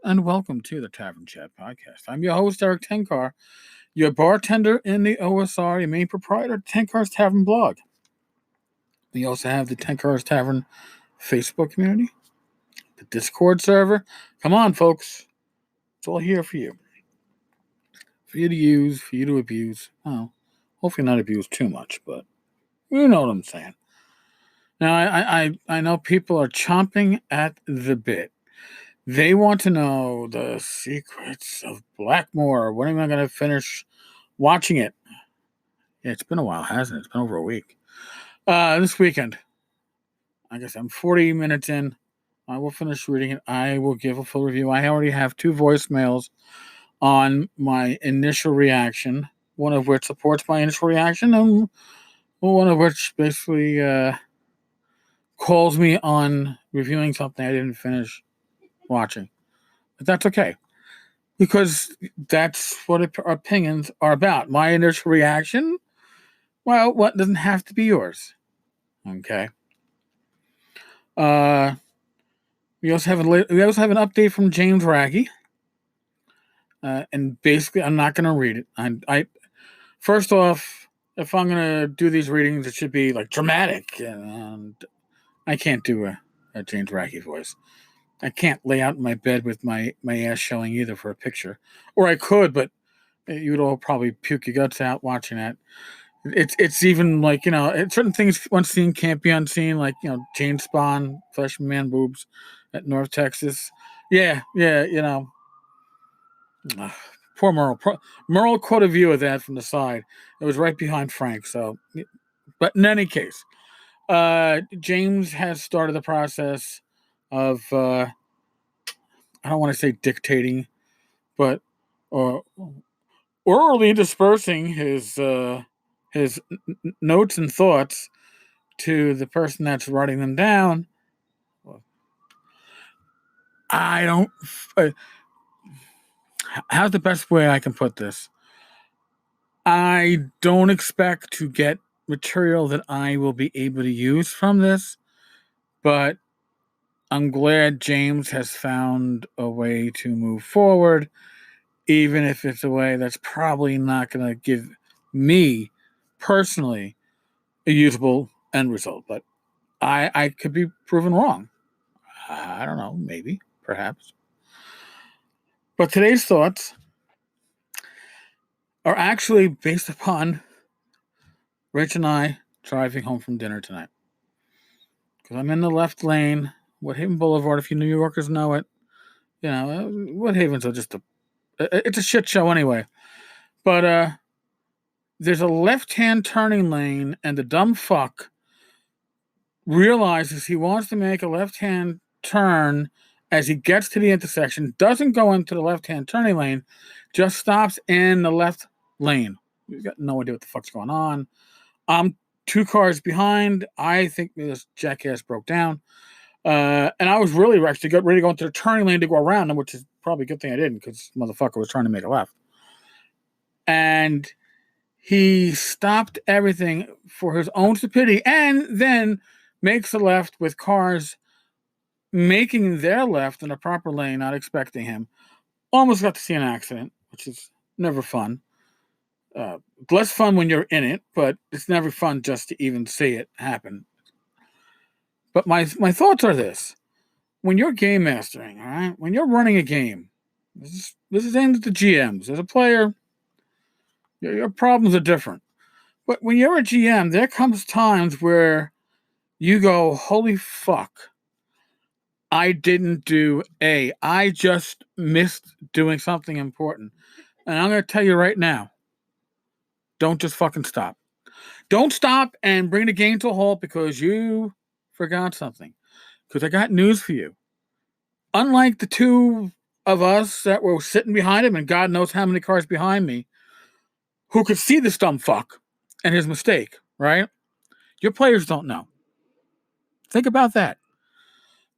and welcome to the Tavern Chat Podcast. I'm your host, Eric Tenkar, your bartender in the OSR, your main proprietor of Tenkar's Tavern blog. We also have the Tenkar's Tavern Facebook community, the Discord server. Come on, folks. It's all here for you. For you to use, for you to abuse. Oh, hopefully not abuse too much, but you know what I'm saying. Now, I know people are chomping at the bit. They want to know the secrets of Blackmore. When am I going to finish watching it? Yeah, it's been a while, hasn't it? It's been over a week. This weekend. I guess I'm 40 minutes in. I will finish reading it. I will give a full review. I already have 2 voicemails on my initial reaction, one of which supports my initial reaction, and one of which basically calls me on reviewing something I didn't finish watching. But that's okay, because that's what opinions are about. My initial reaction, well, what doesn't have to be yours. Okay. We also have an update from James Ragg. And basically, I'm not going to read it. I first off, if I'm going to do these readings, it should be like dramatic, and I can't do a James Ragg voice. I can't lay out in my bed with my ass showing either for a picture. Or I could, but you would all probably puke your guts out watching that. It's even like, certain things once seen can't be unseen, like, Jane Spawn, Flesh Man boobs at North Texas. Yeah, poor Merle. Merle caught a view of that from the side. It was right behind Frank. So, but in any case, James has started the process of, I don't want to say dictating, but orally dispersing his notes and thoughts to the person that's writing them down. I don't. How's the best way I can put this? I don't expect to get material that I will be able to use from this, but I'm glad James has found a way to move forward, even if it's a way that's probably not going to give me personally a usable end result. But I could be proven wrong. I don't know, maybe, perhaps. But today's thoughts are actually based upon Rich and I driving home from dinner tonight. Because I'm in the left lane, Woodhaven Boulevard, if you New Yorkers know it. Woodhaven's it's a shit show anyway. But there's a left-hand turning lane, and the dumb fuck realizes he wants to make a left-hand turn as he gets to the intersection, doesn't go into the left-hand turning lane, just stops in the left lane. He's got no idea what the fuck's going on. I'm 2 cars behind. I think this jackass broke down. And I was really actually ready to go into the turning lane to go around him, which is probably a good thing I didn't, because motherfucker was trying to make a left. And he stopped everything for his own stupidity and then makes a left with cars making their left in a proper lane, not expecting him. Almost got to see an accident, which is never fun. Less fun when you're in it, but it's never fun just to even see it happen. But my thoughts are this. When you're game mastering, all right, when you're running a game, this is aimed at the GMs. As a player, your problems are different. But when you're a GM, there comes times where you go, holy fuck, I didn't do A. I just missed doing something important. And I'm going to tell you right now, don't just fucking stop. Don't stop and bring the game to a halt because you forgot something. Because I got news for you. Unlike the 2 of us that were sitting behind him, and God knows how many cars behind me, who could see this dumb fuck and his mistake, right? Your players don't know. Think about that.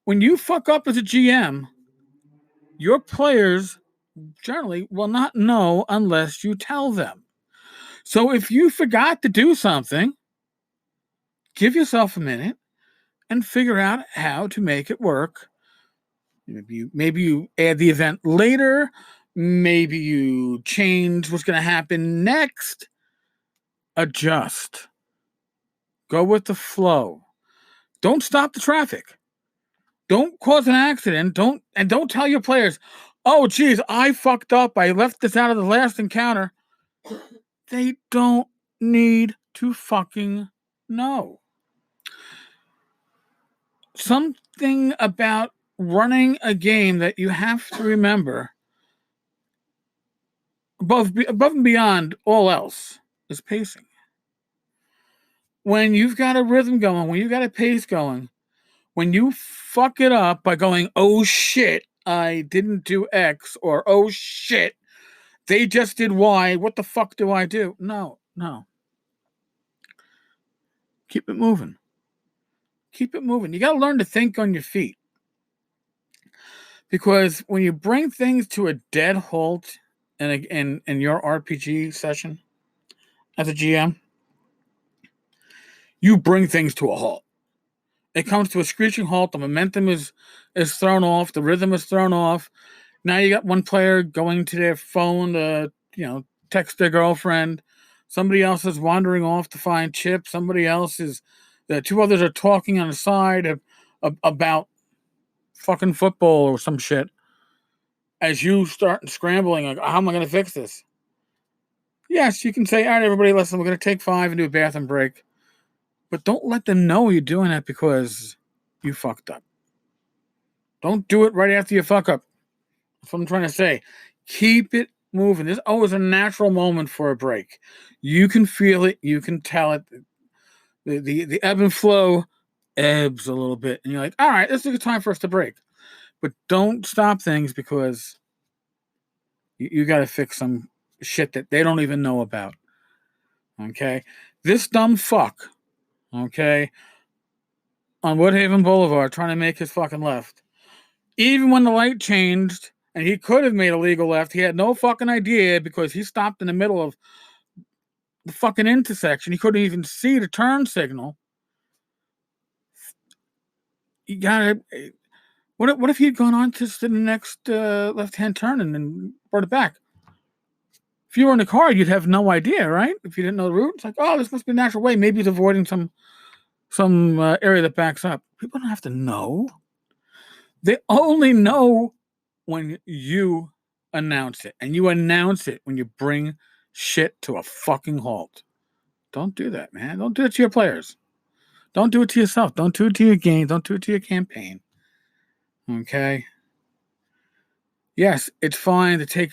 When you fuck up as a GM, your players generally will not know unless you tell them. So if you forgot to do something, give yourself a minute and figure out how to make it work Maybe you add the event later. Maybe you change what's going to happen next. Adjust. Go with the flow. Don't stop the traffic. Don't cause an accident. Don't tell your players, "Oh, geez, I fucked up. I left this out of the last encounter." They don't need to fucking know. Something about running a game that you have to remember, above and beyond all else, is pacing. When you've got a rhythm going, when you've got a pace going, when you fuck it up by going, "Oh shit, I didn't do X," or "Oh shit, they just did Y, what the fuck do I do?" No. Keep it moving. Keep it moving. You got to learn to think on your feet. Because when you bring things to a dead halt in your RPG session as a GM, you bring things to a halt. It comes to a screeching halt. The momentum is thrown off. The rhythm is thrown off. Now you got one player going to their phone to, text their girlfriend. Somebody else is wandering off to find chips. The two others are talking on the side about fucking football or some shit. As you start scrambling, like, how am I going to fix this? Yes, you can say, "All right, everybody, listen, we're going to take 5 and do a bathroom break." But don't let them know you're doing that because you fucked up. Don't do it right after you fuck up. That's what I'm trying to say. Keep it moving. There's always a natural moment for a break. You can feel it. You can tell it. The ebb and flow ebbs a little bit. And you're like, "All right, this is a good time for us to break." But don't stop things because you got to fix some shit that they don't even know about. Okay? This dumb fuck, okay, on Woodhaven Boulevard trying to make his fucking left. Even when the light changed and he could have made a legal left, he had no fucking idea because he stopped in the middle of the fucking intersection. He couldn't even see the turn signal. You gotta. What if he had gone on to the next left-hand turn and then brought it back? If you were in the car, you'd have no idea, right? If you didn't know the route, it's like, "Oh, this must be a natural way. Maybe he's avoiding some area that backs up." People don't have to know. They only know when you announce it, and you announce it when you bring shit to a fucking halt. Don't do that, man. Don't do it to your players. Don't do it to yourself. Don't do it to your game. Don't do it to your campaign. Okay? Yes, it's fine to take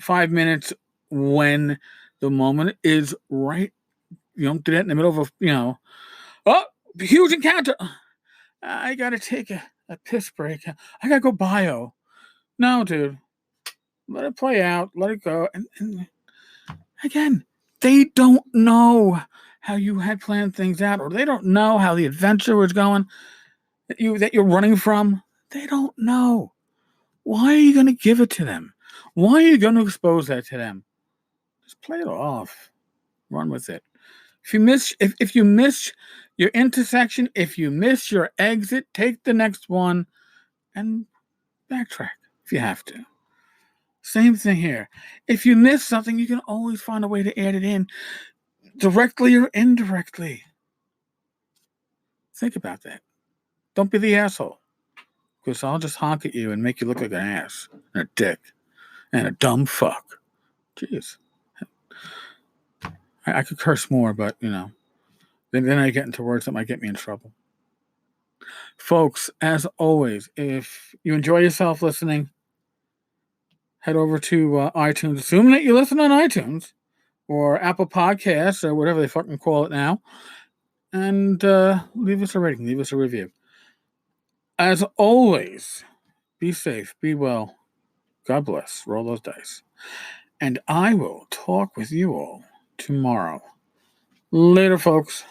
5 minutes when the moment is right. You don't do that in the middle of oh, huge encounter. I gotta take a piss break. I gotta go bio. No, dude. Let it play out. Let it go. And again, they don't know how you had planned things out, or they don't know how the adventure was going that you're running from. They don't know. Why are you going to give it to them? Why are you going to expose that to them? Just play it off. Run with it. If you miss your intersection, if you miss your exit, take the next one and backtrack if you have to. Same thing here. If you miss something, you can always find a way to add it in, directly or indirectly. Think about that. Don't be the asshole, because I'll just honk at you and make you look like an ass and a dick and a dumb fuck. Jeez. I could curse more, but, then I get into words that might get me in trouble. Folks, as always, if you enjoy yourself listening, head over to iTunes. Assuming that you listen on iTunes or Apple Podcasts or whatever they fucking call it now, and leave us a rating, leave us a review. As always, be safe, be well. God bless. Roll those dice. And I will talk with you all tomorrow. Later, folks.